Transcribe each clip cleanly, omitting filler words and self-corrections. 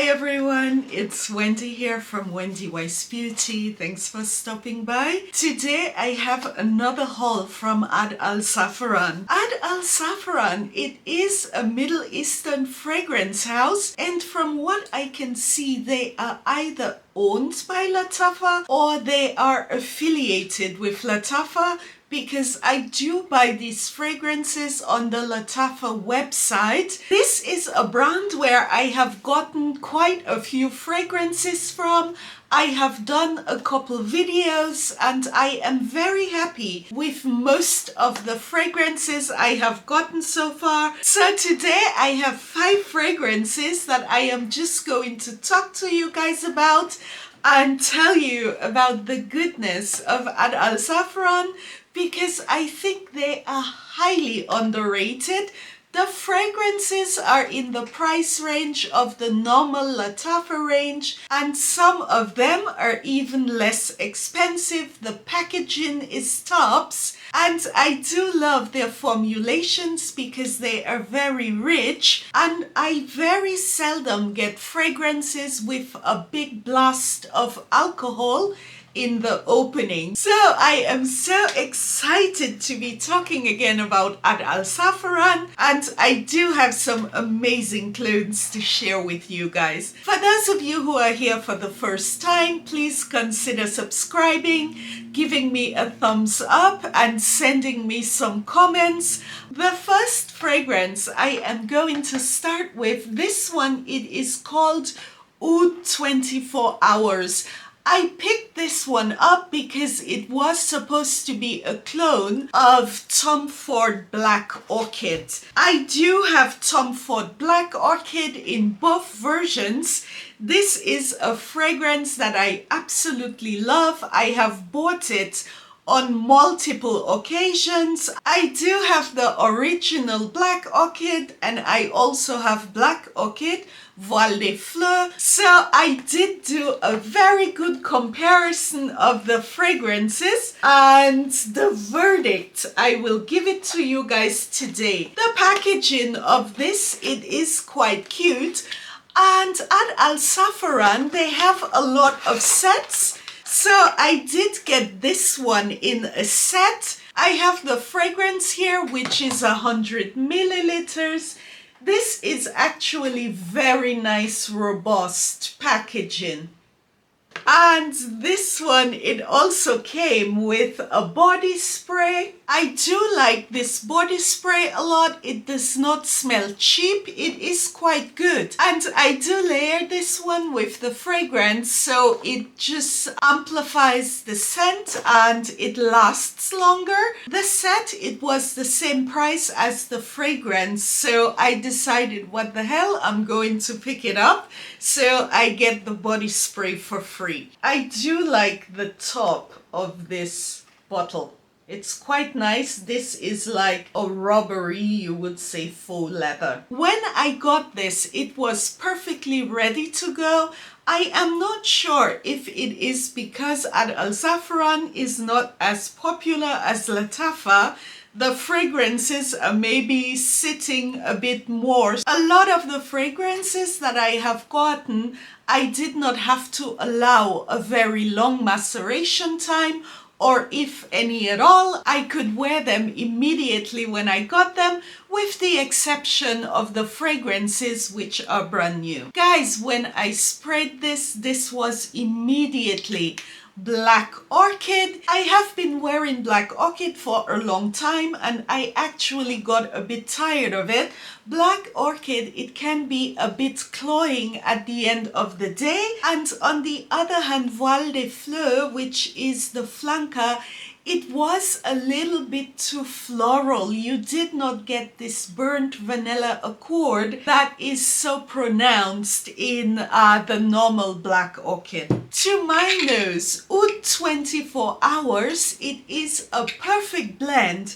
everyone, it's Wendy here from Wendy Wise Beauty. Thanks for stopping by. Today I have another haul from Ard Al Zaafaran. Ard Al Zaafaran, it is a Middle Eastern fragrance house, and from what I can see they are either owned by Lattafa or they are affiliated with Lattafa, because I do buy these fragrances on the Lattafa website. This is a brand where I have gotten quite a few fragrances from. I have done a couple videos and I am very happy with most of the fragrances I have gotten so far. So today I have 5 fragrances that I am just going to talk to you guys about and tell you about the goodness of Ard Al Zaafaran, because I think they are highly underrated. The fragrances are in the price range of the normal Lattafa range, and some of them are even less expensive. The packaging is tops, and I do love their formulations because they are very rich, and I very seldom get fragrances with a big blast of alcohol in the opening. So I am so excited to be talking again about Ard Al Zaafaran, and I do have some amazing clones to share with you guys. For those of you who are here for the first time, please consider subscribing, giving me a thumbs up and sending me some comments. The first fragrance I am going to start with, this one, it is called Oud 24 Hours. I picked this one up because it was supposed to be a clone of Tom Ford Black Orchid. I do have Tom Ford Black Orchid in both versions. This is a fragrance that I absolutely love. I have bought it on multiple occasions. I do have the original Black Orchid, and I also have Black Orchid Voile de Fleur. So I did do a very good comparison of the fragrances, and the verdict, I will give it to you guys today. The packaging of this, it is quite cute, and Ard Al Zaafaran, they have a lot of sets. So I did get this one in a set. I have the fragrance here, which is 100 milliliters. This is actually very nice, robust packaging. And this one, it also came with a body spray. I do like this body spray a lot. It does not smell cheap. It is quite good. And I do layer this one with the fragrance, so it just amplifies the scent and it lasts longer. The set, it was the same price as the fragrance, so I decided, what the hell, I'm going to pick it up. So I get the body spray for free. I do like the top of this bottle. It's quite nice. This is like a rubbery, you would say, faux leather. When I got this, it was perfectly ready to go. I am not sure if it is because Ard Al Zaafaran is not as popular as Lattafa. The fragrances are maybe sitting a bit more. A lot of the fragrances that I have gotten, I did not have to allow a very long maceration time, or if any at all. I could wear them immediately when I got them, with the exception of the fragrances which are brand new. Guys, when I sprayed this, this was immediately Black Orchid. I have been wearing Black Orchid for a long time and I actually got a bit tired of it. Black Orchid, it can be a bit cloying at the end of the day. And on the other hand, Voile de Fleur, which is the flanker, it was a little bit too floral. You did not get this burnt vanilla accord that is so pronounced in the normal Black Orchid. To my nose, Oud 24 Hours, it is a perfect blend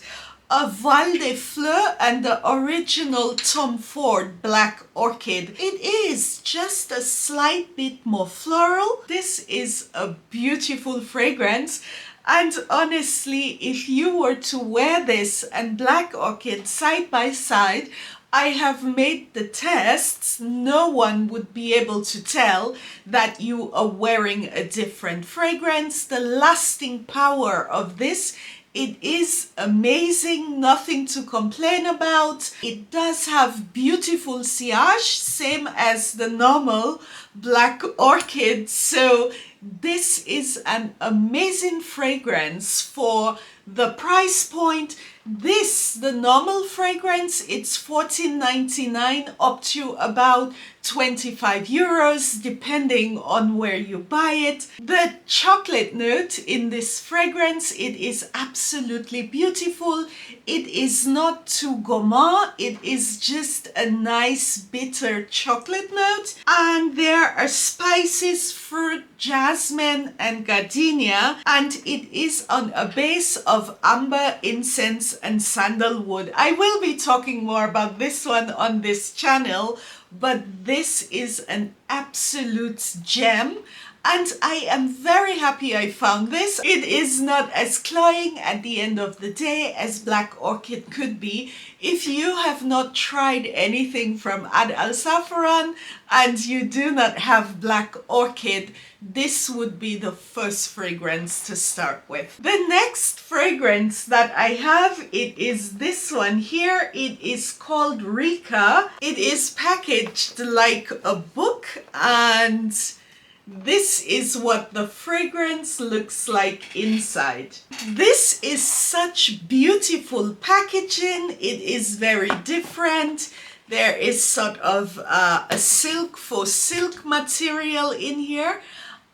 of Voile de Fleur and the original Tom Ford Black Orchid. It is just a slight bit more floral. This is a beautiful fragrance. And honestly, if you were to wear this and Black Orchid side by side, I have made the tests. No one would be able to tell that you are wearing a different fragrance. The lasting power of this, it is amazing, nothing to complain about. It does have beautiful sillage, same as the normal Black Orchid. So this is an amazing fragrance for the price point. This, the normal fragrance, it's $14.99 up to about 25 euros depending on where you buy it. The chocolate note in this fragrance, it is absolutely beautiful. It is not too gourmand, it is just a nice bitter chocolate note. And there are spices, fruit, jasmine and gardenia, and it is on a base of amber, incense and sandalwood. I will be talking more about this one on this channel, but this is an absolute gem. And I am very happy I found this. It is not as cloying at the end of the day as Black Orchid could be. If you have not tried anything from Ard Al Zaafaran and you do not have Black Orchid, this would be the first fragrance to start with. The next fragrance that I have, it is this one here. It is called Riqqa. It is packaged like a book, and this is what the fragrance looks like inside. This is such beautiful packaging. It is very different. There is sort of a silk faux silk material in here.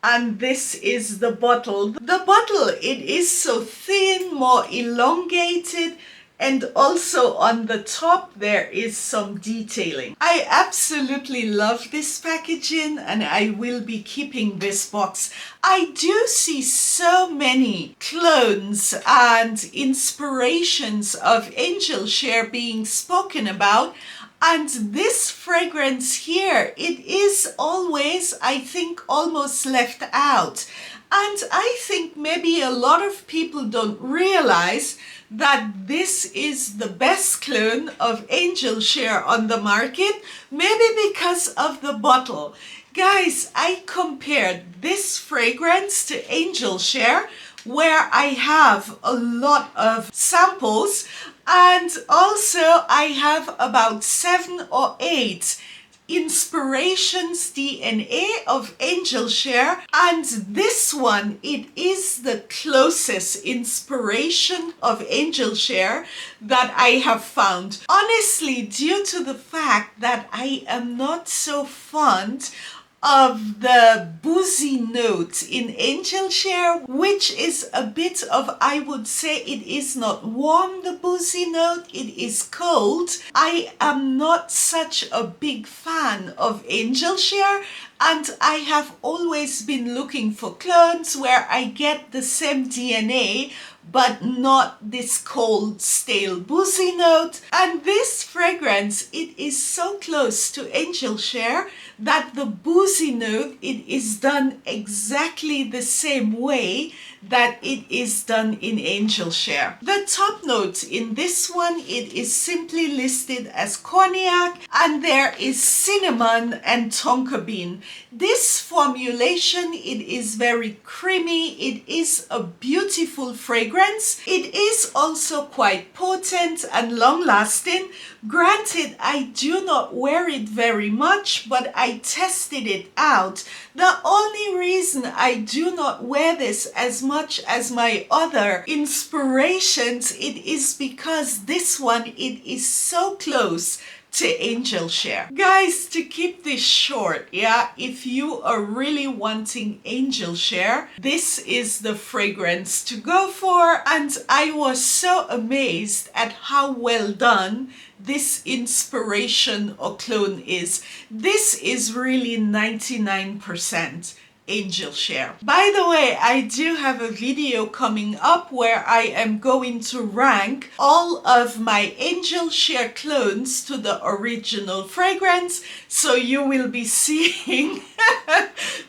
And this is the bottle. The bottle, it is so thin, more elongated, and also on the top there is some detailing. I absolutely love this packaging and I will be keeping this box. I do see so many clones and inspirations of Angel Share being spoken about. And this fragrance here, it is always, I think, almost left out. And I think maybe a lot of people don't realize that this is the best clone of Angel Share on the market, maybe because of the bottle. Guys, I compared this fragrance to Angel Share, where I have a lot of samples, and also I have about 7 or 8 inspirations DNA of Angel Share, and this one, it is the closest inspiration of Angel Share that I have found. Honestly, due to the fact that I am not so fond of the boozy note in Angel Share, which is a bit of, I would say it is not warm, the boozy note, it is cold. I am not such a big fan of Angel Share, and I have always been looking for clones where I get the same DNA but not this cold, stale, boozy note. And this fragrance, it is so close to Angel Share that the boozy note, it is done exactly the same way that it is done in Angel Share. The top note in this one, it is simply listed as cognac, and there is cinnamon and tonka bean. This formulation, it is very creamy. It is a beautiful fragrance. It is also quite potent and long-lasting. Granted, I do not wear it very much, but I tested it out. The only reason I do not wear this as much as my other inspirations, it is because this one, it is so close to Angel Share. Guys, to keep this short, yeah, if you are really wanting Angel Share, this is the fragrance to go for. And I was so amazed at how well done this inspiration or clone is. This is really 99% Angel Share. By the way, I do have a video coming up where I am going to rank all of my Angel Share clones to the original fragrance, so you will be seeing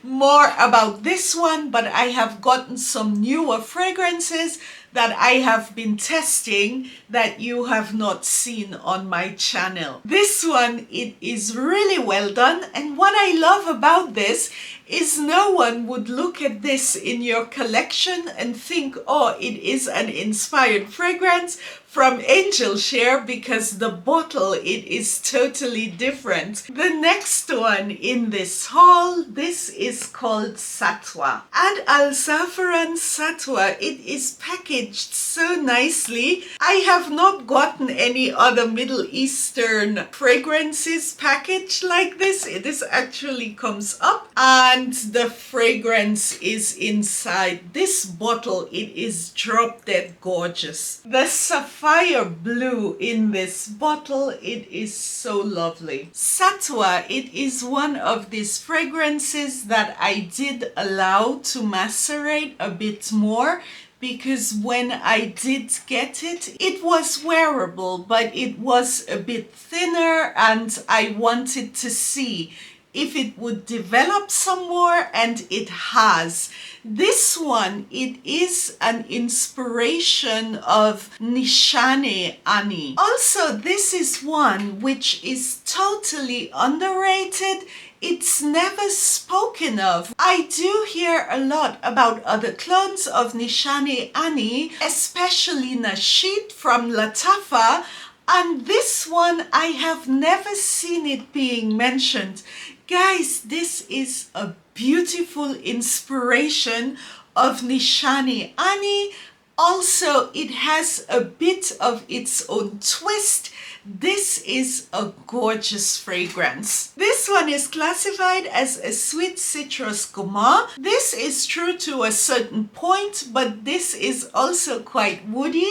more about this one, but I have gotten some newer fragrances that I have been testing that you have not seen on my channel. This one, it is really well done, and what I love about this is no one would look at this in your collection and think, oh, it is an inspired fragrance from Angel Share, because the bottle, it is totally different. The next one in this haul, this is called Satwa. Ard Al Zaafaran Satwa. It is packaged so nicely. I have not gotten any other Middle Eastern fragrances packaged like this. This actually comes up and the fragrance is inside. This bottle, it is drop dead gorgeous. The sapphire blue in this bottle, it is so lovely. Satwa, it is one of these fragrances that I did allow to macerate a bit more, because when I did get it, it was wearable, but it was a bit thinner and I wanted to see if it would develop some more, and it has. This one, it is an inspiration of Nishane Ani. Also, this is one which is totally underrated. It's never spoken of. I do hear a lot about other clones of Nishane Ani, especially Nasheed from Latafa, and this one I have never seen it being mentioned. Guys, this is a beautiful inspiration of Nishani Ani. Also, it has a bit of its own twist. This is a gorgeous fragrance. This one is classified as a sweet citrus gourmand. This is true to a certain point, but this is also quite woody,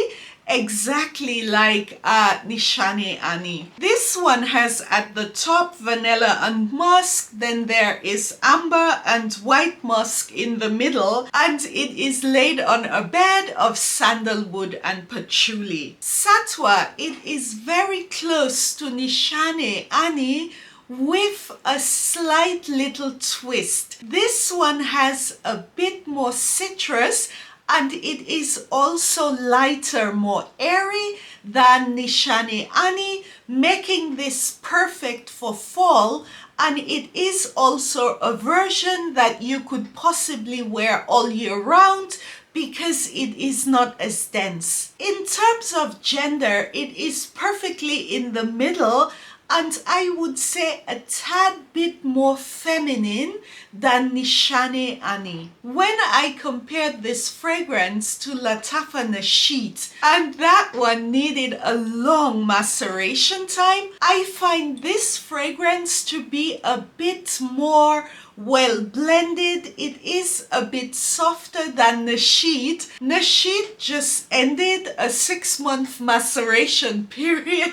exactly like Nishane Ani. This one has at the top vanilla and musk, then there is amber and white musk in the middle, and it is laid on a bed of sandalwood and patchouli. Satwa, it is very close to Nishane Ani with a slight little twist. This one has a bit more citrus, and it is also lighter, more airy than Nishane Ani, making this perfect for fall. And it is also a version that you could possibly wear all year round because it is not as dense. In terms of gender, it is perfectly in the middle, and I would say a tad bit more feminine than Nishane Ani. When I compared this fragrance to Latafa Nasheed, and that one needed a long maceration time, I find this fragrance to be a bit more well blended. It is a bit softer than Nasheed. Nasheed just ended a 6-month maceration period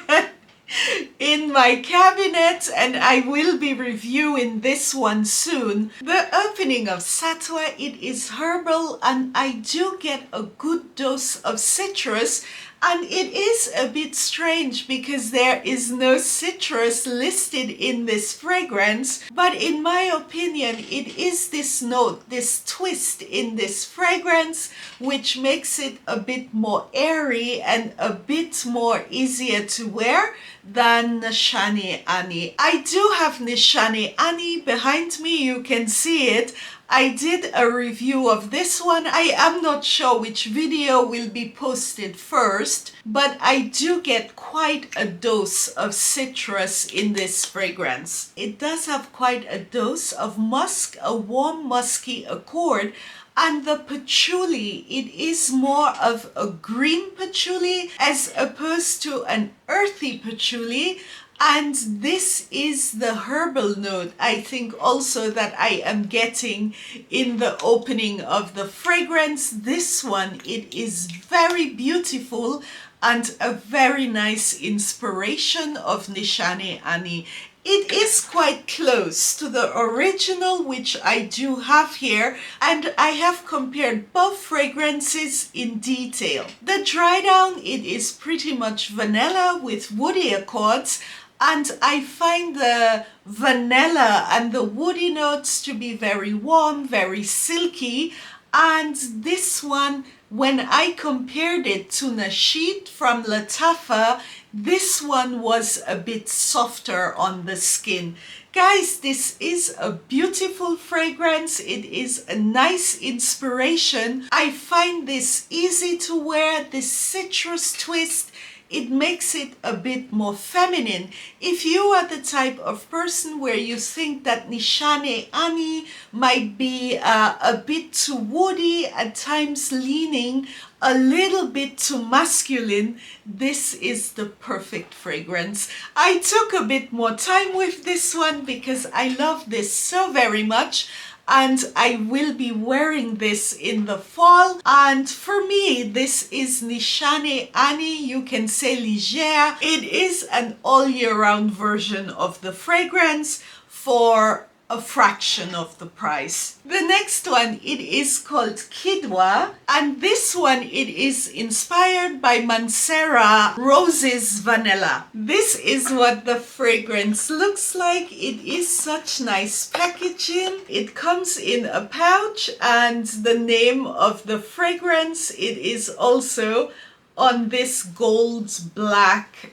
in my cabinet, and I will be reviewing this one soon. The opening of Satwa, it is herbal, and I do get a good dose of citrus, and it is a bit strange because there is no citrus listed in this fragrance, but in my opinion it is this note, this twist in this fragrance, which makes it a bit more airy and a bit more easier to wear than Nishane Ani. I do have Nishane Ani behind me, you can see it. I did a review of this one. I am not sure which video will be posted first, but I do get quite a dose of citrus in this fragrance. It does have quite a dose of musk, a warm musky accord, and the patchouli, it is more of a green patchouli as opposed to an earthy patchouli. And this is the herbal note, I think, also that I am getting in the opening of the fragrance. This one, it is very beautiful and a very nice inspiration of Nishane Ani. It is quite close to the original, which I do have here, and I have compared both fragrances in detail. The dry down, it is pretty much vanilla with woody accords, and I find the vanilla and the woody notes to be very warm, very silky, and this one when I compared it to Nasheed from Lattafa, this one was a bit softer on the skin. Guys, this is a beautiful fragrance. It is a nice inspiration. I find this easy to wear, this citrus twist. It makes it a bit more feminine. If you are the type of person where you think that Nishane Ani might be a bit too woody, at times leaning a little bit too masculine, this is the perfect fragrance. I took a bit more time with this one because I love this so very much. And I will be wearing this in the fall. And for me, this is Nishani Ani. You can say légère. It is an all year round version of the fragrance for a fraction of the price. The next one, it is called Qidwah, and this one, it is inspired by Mancera Roses Vanilla. This is what the fragrance looks like. It is such nice packaging. It comes in a pouch, and the name of the fragrance, it is also on this gold black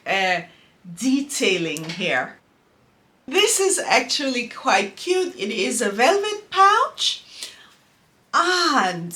detailing here. This is actually quite cute. It is a velvet pouch and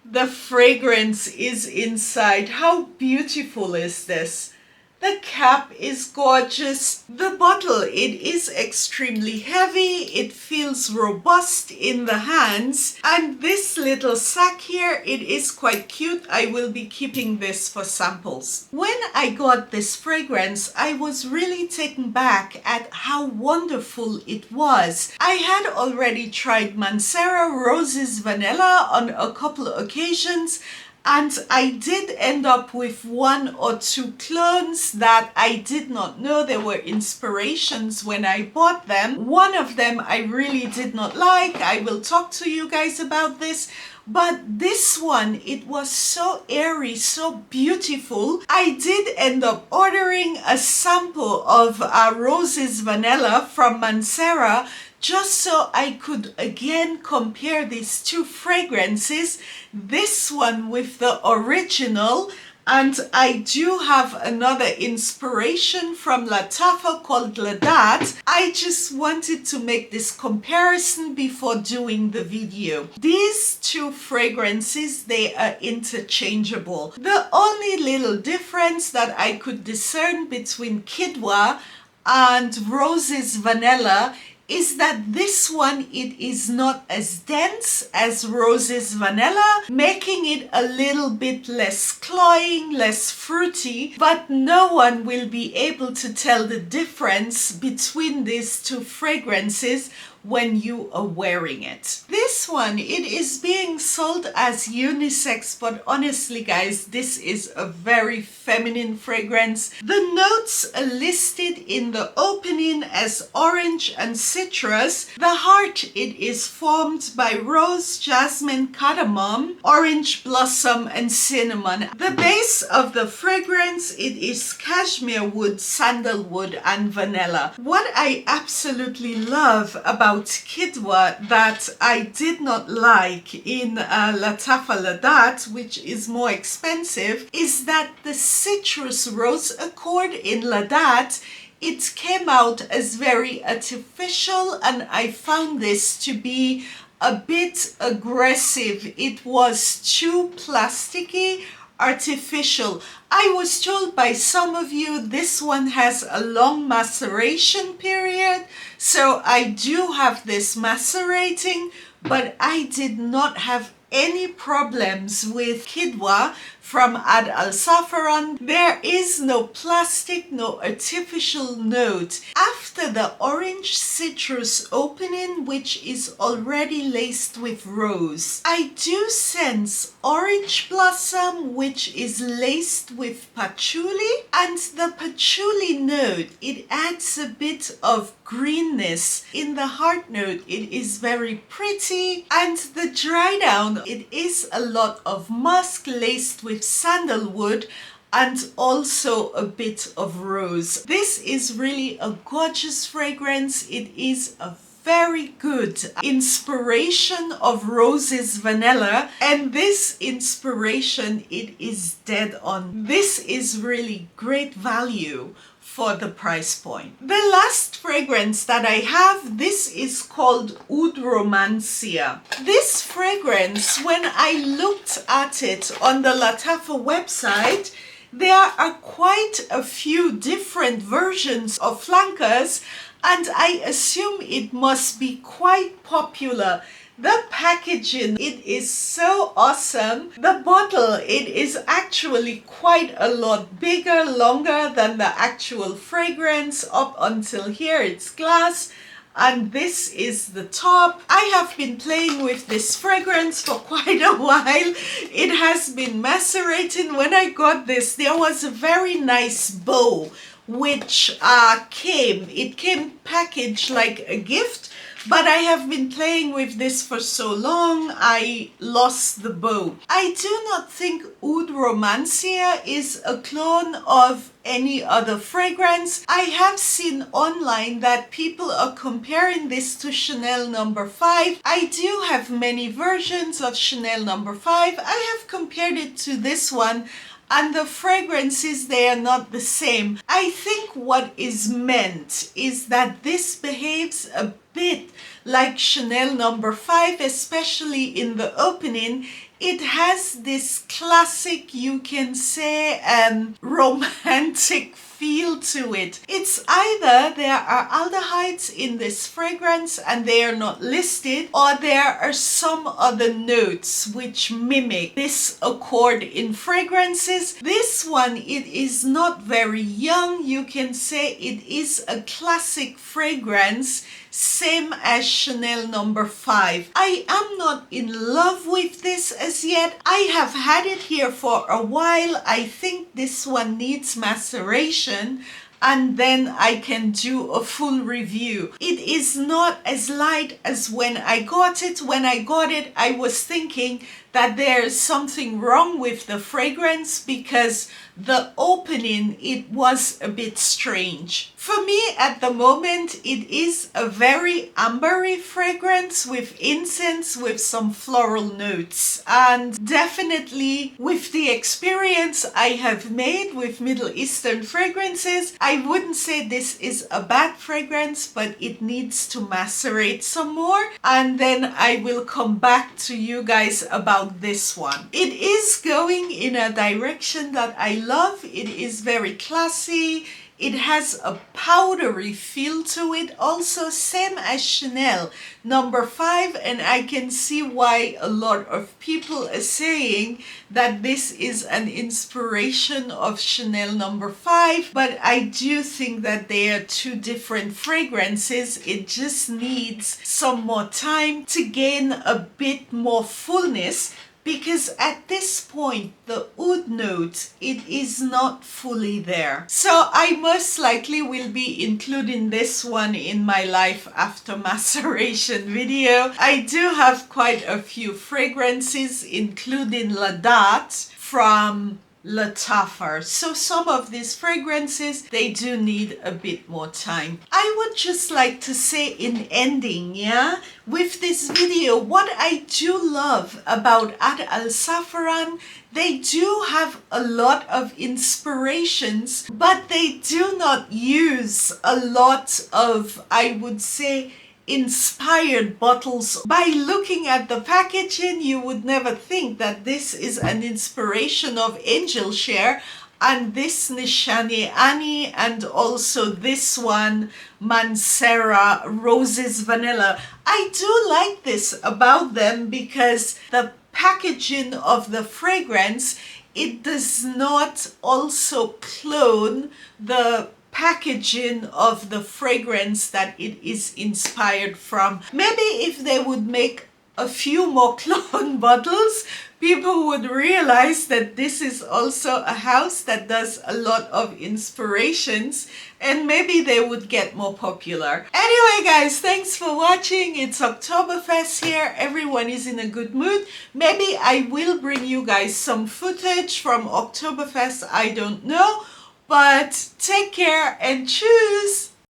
the fragrance is inside. How beautiful is this? The cap is gorgeous. The bottle, it is extremely heavy. It feels robust in the hands. And this little sack here, it is quite cute. I will be keeping this for samples. When I got this fragrance, I was really taken back at how wonderful it was. I had already tried Mancera Roses Vanilla on a couple of occasions, and I did end up with 1 or 2 clones that I did not know they were inspirations when I bought them. One of them I really did not like. I will talk to you guys about this. But this one, it was so airy, so beautiful. I did end up ordering a sample of Roses Vanilla from Mancera just so I could again compare these two fragrances, this one with the original, and I do have another inspiration from Lattafa called Ladat. I just wanted to make this comparison before doing the video. These two fragrances, they are interchangeable. The only little difference that I could discern between Qidwah and Roses Vanilla is that this one, it is not as dense as Roses Vanilla, making it a little bit less cloying, less fruity, but no one will be able to tell the difference between these two fragrances when you are wearing it. This one, it is being sold as unisex, but honestly guys, this is a very feminine fragrance. The notes are listed in the opening as orange and citrus. The heart, it is formed by rose, jasmine, cardamom, orange blossom, and cinnamon. The base of the fragrance, it is cashmere wood, sandalwood, and vanilla. What I absolutely love about Qidwah that I did not like in Lattafa Ladat, which is more expensive, is that the citrus rose accord in Ladat, it came out as very artificial, and I found this to be a bit aggressive. It was too plasticky, artificial. I was told by some of you this one has a long maceration period, so I do have this macerating, but I did not have any problems with Qidwah from Ard Al Zaafaran. There is no plastic, no artificial note. After the orange citrus opening, which is already laced with rose, I do sense orange blossom, which is laced with patchouli, and the patchouli note, it adds a bit of greenness. In the heart note, it is very pretty, and the dry down, it is a lot of musk laced with sandalwood and also a bit of rose. This is really a gorgeous fragrance. It is a very good inspiration of Roses Vanilla, and this inspiration, it is dead on. This is really great value for the price point. The last fragrance that I have, this is called Oud Romancia. This fragrance, when I looked at it on the Lattafa website, there are quite a few different versions of flankers, and I assume it must be quite popular. The packaging, it is so awesome. The bottle, it is actually quite a lot bigger, longer than the actual fragrance. Up until here, it's glass. And this is the top. I have been playing with this fragrance for quite a while. It has been macerating. When I got this, there was a very nice bow which came packaged like a gift, but I have been playing with this for so long, I lost the bow. I do not think Oud Romancia is a clone of any other fragrance. I have seen online that people are comparing this to Chanel No. 5. I do have many versions of Chanel No. 5. I have compared it to this one, and the fragrances, they are not the same. I think what is meant is that this behaves a bit like Chanel No. 5, especially in the opening. It has this classic, you can say, romantic feel to it. It's either there are aldehydes in this fragrance and they are not listed, or there are some other notes which mimic this accord in fragrances. This one, it is not very young. You can say it is a classic fragrance, same as Chanel No. 5. I am not in love with this as yet. I have had it here for a while. I think this one needs maceration, and then I can do a full review. It is not as light as when I got it. When I got it, I was thinking that there's something wrong with the fragrance because the opening, it was a bit strange. For me at the moment, it is a very ambery fragrance with incense, with some floral notes. And definitely with the experience I have made with Middle Eastern fragrances, I wouldn't say this is a bad fragrance, but it needs to macerate some more. And then I will come back to you guys about this one. It is going in a direction that I love. It is very classy. It has a powdery feel to it, also same as Chanel No. 5, and I can see why a lot of people are saying that this is an inspiration of Chanel No. 5, but I do think that they are two different fragrances. It just needs some more time to gain a bit more fullness, because at this point the oud note, it is not fully there. So I most likely will be including this one in my life after maceration video. I do have quite a few fragrances, including La Date from Lattafa. So some of these fragrances, they do need a bit more time. I would just like to say in ending, with this video, what I do love about Ard Al Zaafaran, they do have a lot of inspirations, but they do not use a lot of, I would say, inspired bottles. By looking at the packaging, you would never think that this is an inspiration of Angel Share, and this Nishani Ani, and also this one Mancera Roses Vanilla. I do like this about them because the packaging of the fragrance, it does not also clone the packaging of the fragrance that it is inspired from. Maybe if they would make a few more clone bottles, people would realize that this is also a house that does a lot of inspirations, and maybe they would get more popular. Anyway guys, thanks for watching. It's Oktoberfest here. Everyone is in a good mood. Maybe I will bring you guys some footage from Oktoberfest, I don't know. But take care and choose!